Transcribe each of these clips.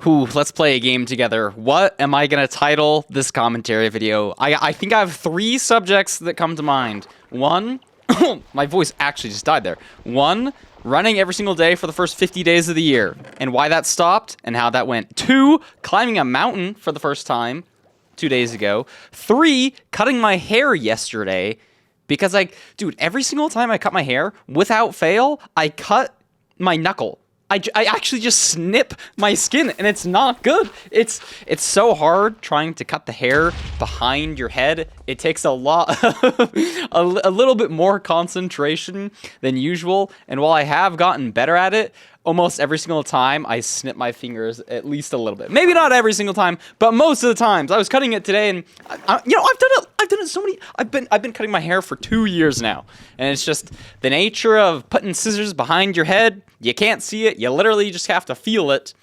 Let's play a game together. What am I going to title this commentary video? I think I have 3 subjects that come to mind. 1, my voice actually just died there. 1, running every single day for the first 50 days of the year, and why that stopped and how that went. 2, climbing a mountain for the first time 2 days ago. 3, cutting my hair yesterday, because dude, every single time I cut my hair, without fail, I cut my knuckle. I actually just snip my skin, and it's not good. It's so hard trying to cut the hair behind your head. It takes a lot, a little bit more concentration than usual. And while I have gotten better at it, almost every single time I snip my fingers at least a little bit. Maybe not every single time, but most of the times. I was cutting it today, and I've done it so many. I've been cutting my hair for 2 years now, and it's just the nature of putting scissors behind your head. You can't see it. You literally just have to feel it.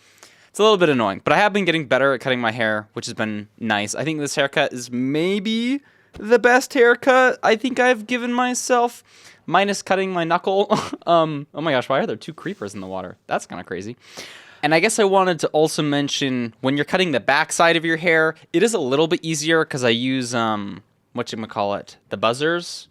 It's a little bit annoying, but I have been getting better at cutting my hair, which has been nice. I think this haircut is maybe the best haircut I think I've given myself, minus cutting my knuckle. Oh my gosh, why are there 2 creepers in the water? That's kind of crazy. And I guess I wanted to also mention, when you're cutting the backside of your hair, it is a little bit easier because I use, whatchamacallit, the buzzers.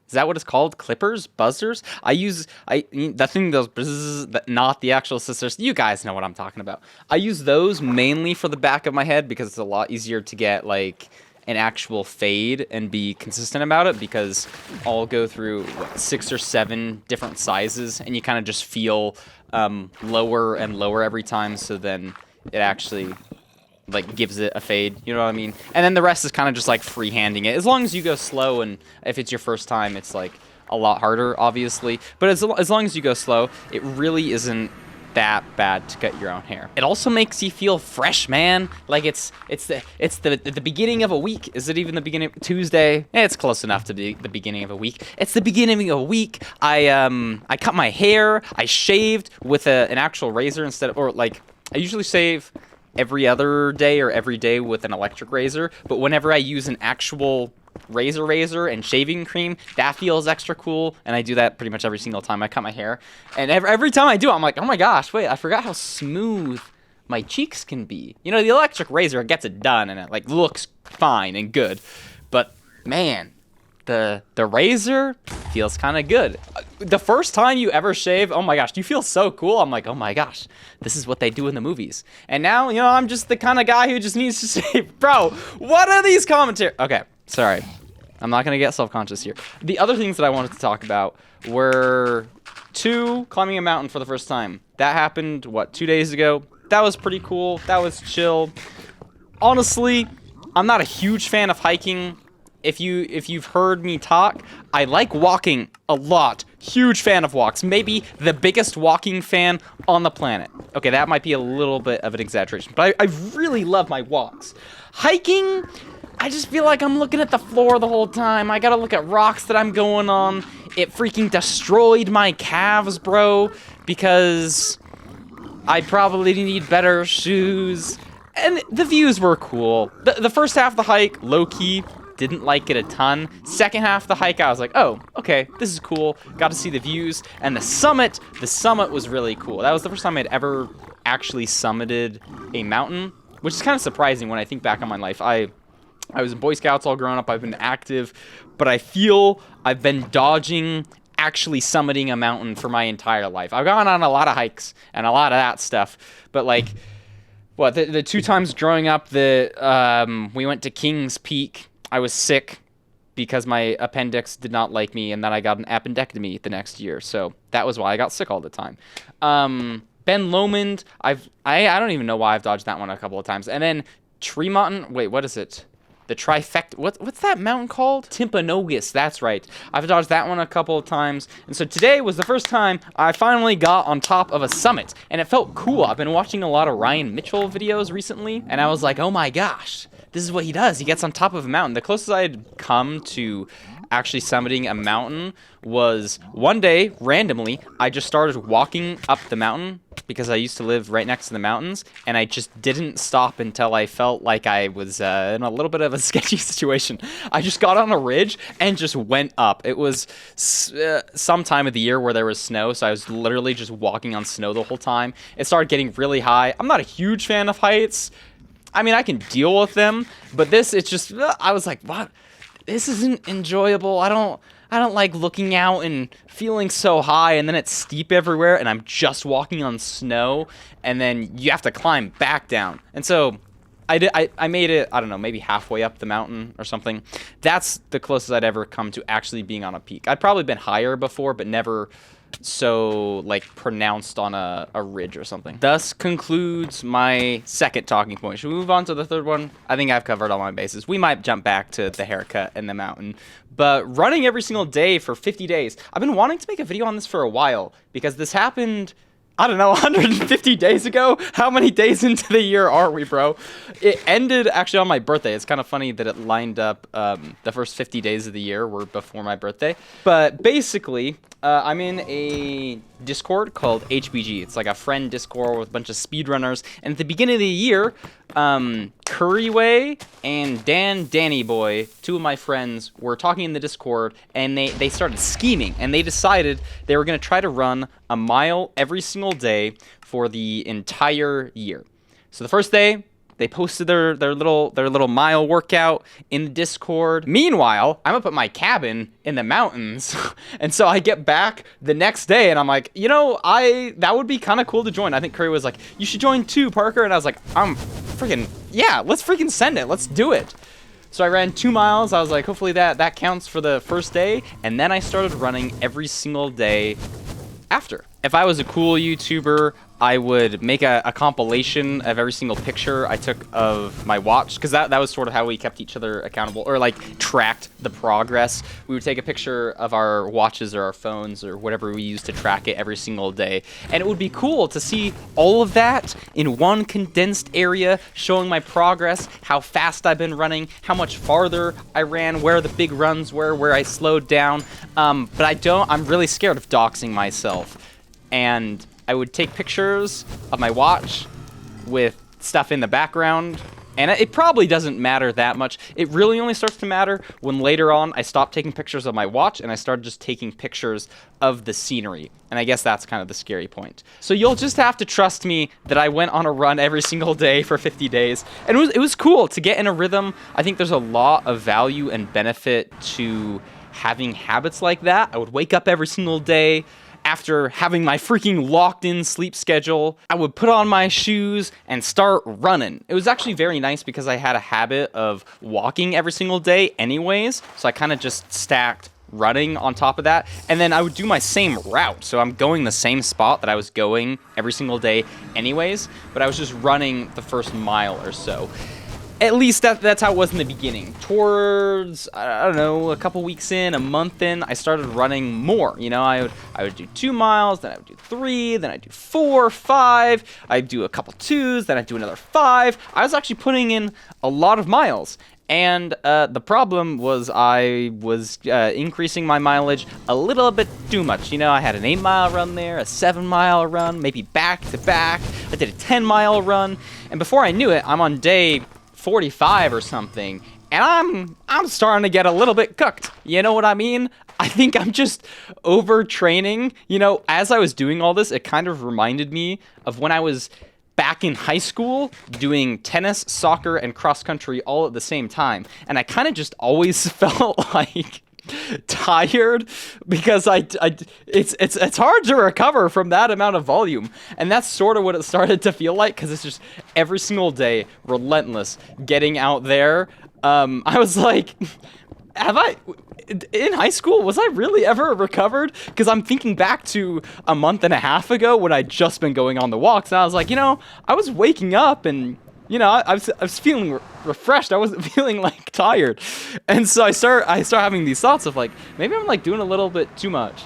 Is that what it's called? Clippers? Buzzers? That thing, those bzzz, not the actual scissors. You guys know what I'm talking about. I use those mainly for the back of my head because it's a lot easier to get, like, an actual fade and be consistent about it, because I'll go through 6 or 7 different sizes, and you kind of just feel lower and lower every time, so then it actually like gives it a fade, you know what I mean? And then the rest is kind of just like freehanding it, as long as you go slow. And if it's your first time, it's like a lot harder, obviously, but as long as you go slow, it really isn't that bad to cut your own hair. It also makes you feel fresh, man. Like it's the beginning of a week. Is it even the beginning? Tuesday? It's close enough to be the beginning of a week. It's the beginning of a week. I cut my hair. I shaved with an actual razor instead of, or like, I usually shave every other day or every day with an electric razor, but whenever I use an actual razor and shaving cream, that feels extra cool, and I do that pretty much every single time I cut my hair. And every time I do it, I'm like, oh my gosh, wait, I forgot how smooth my cheeks can be. You know, the electric razor gets it done, and it like looks fine and good, but man, the razor feels kind of good. The first time you ever shave, oh my gosh, you feel so cool. I'm like, oh my gosh, this is what they do in the movies. And now, you know, I'm just the kind of guy who just needs to shave. Bro, what are these commentaries? Okay, sorry. I'm not going to get self-conscious here. The other things that I wanted to talk about were 2, climbing a mountain for the first time. That happened, 2 days ago? That was pretty cool. That was chill. Honestly, I'm not a huge fan of hiking. If you've heard me talk, I like walking a lot. Huge fan of walks. Maybe the biggest walking fan on the planet. Okay, that might be a little bit of an exaggeration, but I really love my walks. Hiking, I just feel like I'm looking at the floor the whole time. I gotta look at rocks that I'm going on. It freaking destroyed my calves, bro, because I probably need better shoes. And the views were cool. The first half of the hike, low-key, didn't like it a ton. Second half of the hike, I was like, oh, okay, this is cool. Got to see the views. And the summit was really cool. That was the first time I'd ever actually summited a mountain, which is kind of surprising when I think back on my life. I was in Boy Scouts all growing up. I've been active, but I feel I've been dodging actually summiting a mountain for my entire life. I've gone on a lot of hikes and a lot of that stuff, but like, the 2 times growing up, we went to King's Peak. I was sick because my appendix did not like me, and then I got an appendectomy the next year, so that was why I got sick all the time. Ben Lomond, I don't even know why I've dodged that one a couple of times. And then Tremont, wait, what is it? The trifecta, what's that mountain called? Timpanogos, that's right. I've dodged that one a couple of times. And so today was the first time I finally got on top of a summit, and it felt cool. I've been watching a lot of Ryan Mitchell videos recently, and I was like, oh my gosh, this is what he does. He gets on top of a mountain. The closest I had come to actually summiting a mountain was one day, randomly, I just started walking up the mountain, because I used to live right next to the mountains, and I just didn't stop until I felt like I was in a little bit of a sketchy situation. I just got on a ridge and just went up. It was some time of the year where there was snow, so I was literally just walking on snow the whole time. It started getting really high. I'm not a huge fan of heights. I mean, I can deal with them, but this, it's just, I was like, what? This isn't enjoyable. I don't like looking out and feeling so high, and then it's steep everywhere, and I'm just walking on snow, and then you have to climb back down. And so I made it, I don't know, maybe halfway up the mountain or something. That's the closest I'd ever come to actually being on a peak. I'd probably been higher before, but never so like pronounced on a ridge or something. Thus concludes my second talking point. Should we move on to the third one? I think I've covered all my bases. We might jump back to the haircut and the mountain, but running every single day for 50 days. I've been wanting to make a video on this for a while because this happened, I don't know, 150 days ago? How many days into the year are we, bro? It ended actually on my birthday. It's kind of funny that it lined up, the first 50 days of the year were before my birthday. But basically, I'm in a Discord called HBG. It's like a friend Discord with a bunch of speedrunners. And at the beginning of the year, Curryway and Danny Boy, two of my friends, were talking in the Discord, and they started scheming, and they decided they were going to try to run a mile every single day for the entire year. So the first day, they posted their little mile workout in the Discord. Meanwhile, I'm up at my cabin in the mountains, and so I get back the next day, and I'm like, you know, that would be kind of cool to join. I think Curry was like, you should join too, Parker, and I was like, I'm freaking, yeah, let's freaking send it. Let's do it. So I ran 2 miles. I was like, hopefully that counts for the first day, and then I started running every single day after. If I was a cool YouTuber, I would make a compilation of every single picture I took of my watch, because that was sort of how we kept each other accountable, or like tracked the progress. We would take a picture of our watches or our phones or whatever we used to track it every single day. And it would be cool to see all of that in one condensed area, showing my progress, how fast I've been running, how much farther I ran, where the big runs were, where I slowed down. But I'm really scared of doxing myself. And I would take pictures of my watch with stuff in the background, and it probably doesn't matter that much. It really only starts to matter when later on I stopped taking pictures of my watch and I started just taking pictures of the scenery. And I guess that's kind of the scary point. So you'll just have to trust me that I went on a run every single day for 50 days. And it was cool to get in a rhythm. I think there's a lot of value and benefit to having habits like that. I would wake up every single day. After having my freaking locked-in sleep schedule, I would put on my shoes and start running. It was actually very nice because I had a habit of walking every single day anyways, so I kind of just stacked running on top of that, and then I would do my same route. So I'm going the same spot that I was going every single day anyways, but I was just running the first mile or so. At least that's how it was in the beginning. Towards, I don't know, a couple weeks in, a month in, I started running more. You know, I would do 2 miles, then I would do 3, then I'd do 4, 5. I'd do a couple 2s, then I'd do another 5. I was actually putting in a lot of miles. And the problem was I was increasing my mileage a little bit too much. You know, I had an 8-mile run there, a 7-mile run, maybe back to back. I did a 10-mile run. And before I knew it, I'm on day 45 or something, and I'm starting to get a little bit cooked. You know what I mean? I think I'm just overtraining. You know, as I was doing all this, it kind of reminded me of when I was back in high school doing tennis, soccer, and cross country all at the same time. And I kind of just always felt like tired because it's hard to recover from that amount of volume, and that's sort of what it started to feel like, because it's just every single day relentless getting out there. I was like, in high school, was I really ever recovered? Because I'm thinking back to a month and a half ago when I'd just been going on the walks, and I was like, you know, I was waking up and, you know, I was feeling refreshed. I wasn't feeling like tired. And so I start having these thoughts of like, maybe I'm like doing a little bit too much.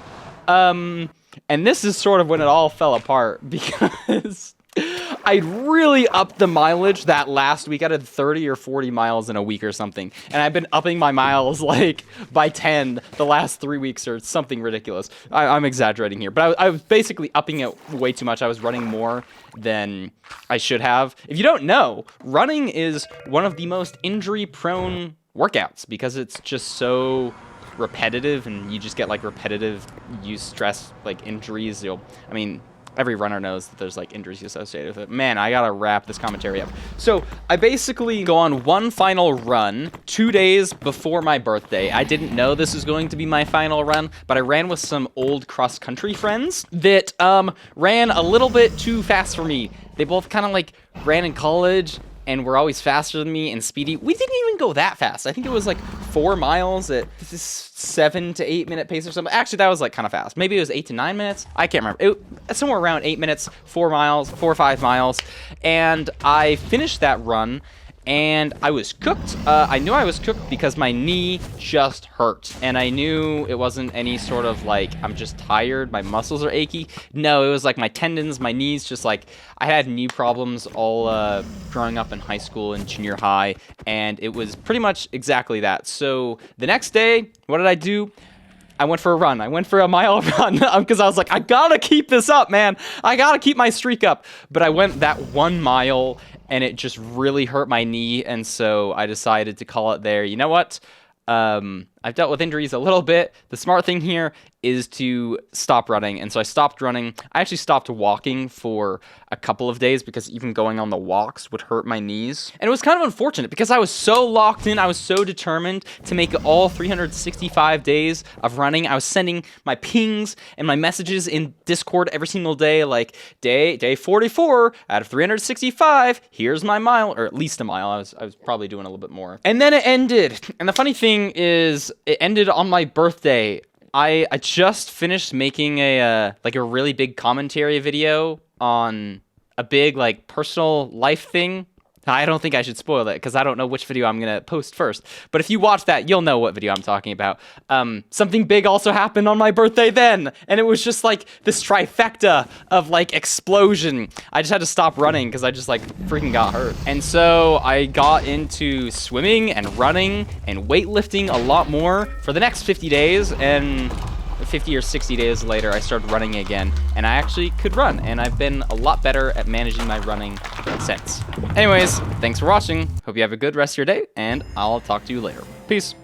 And this is sort of when it all fell apart, because I really upped the mileage that last week. I did 30 or 40 miles in a week or something. And I've been upping my miles like by 10 the last 3 weeks or something ridiculous. I'm exaggerating here, but I was basically upping it way too much. I was running more than I should have. If you don't know, running is one of the most injury-prone workouts because it's just so repetitive and you just get like repetitive use stress, like injuries. Every runner knows that there's like injuries associated with it. Man, I gotta wrap this commentary up. So I basically go on one final run 2 days before my birthday. I didn't know this was going to be my final run, but I ran with some old cross-country friends that ran a little bit too fast for me. They both kind of like ran in college and were always faster than me and speedy. We didn't even go that fast. I think it was like 4 miles at this 7 to 8 minute pace or something. Actually, that was like kind of fast. Maybe it was 8 to 9 minutes. I can't remember. Somewhere around 8 minutes, 4 or 5 miles. And I finished that run and I was cooked. I knew I was cooked because my knee just hurt. And I knew it wasn't any sort of like, I'm just tired, my muscles are achy. No, it was like my tendons, my knees, just like, I had knee problems all growing up in high school and junior high. And it was pretty much exactly that. So the next day, what did I do? I went for a run. I went for a mile run because I was like, I gotta keep this up, man. I gotta keep my streak up. But I went that 1 mile and it just really hurt my knee. And so I decided to call it there. You know what? I've dealt with injuries a little bit. The smart thing here is to stop running. And so I stopped running. I actually stopped walking for a couple of days because even going on the walks would hurt my knees. And it was kind of unfortunate because I was so locked in. I was so determined to make it all 365 days of running. I was sending my pings and my messages in Discord every single day, like day 44 out of 365. Here's my mile, or at least a mile. I was probably doing a little bit more. And then it ended. And the funny thing is, it ended on my birthday. I just finished making a really big commentary video on a big like personal life thing. I don't think I should spoil it because I don't know which video I'm gonna post first. But if you watch that, you'll know what video I'm talking about. Something big also happened on my birthday then, and it was just like this trifecta of like explosion. I just had to stop running because I just like freaking got hurt. And so I got into swimming and running and weightlifting a lot more for the next 50 days, and 50 or 60 days later, I started running again, and I actually could run, and I've been a lot better at managing my running since. Anyways, thanks for watching. Hope you have a good rest of your day, and I'll talk to you later. Peace.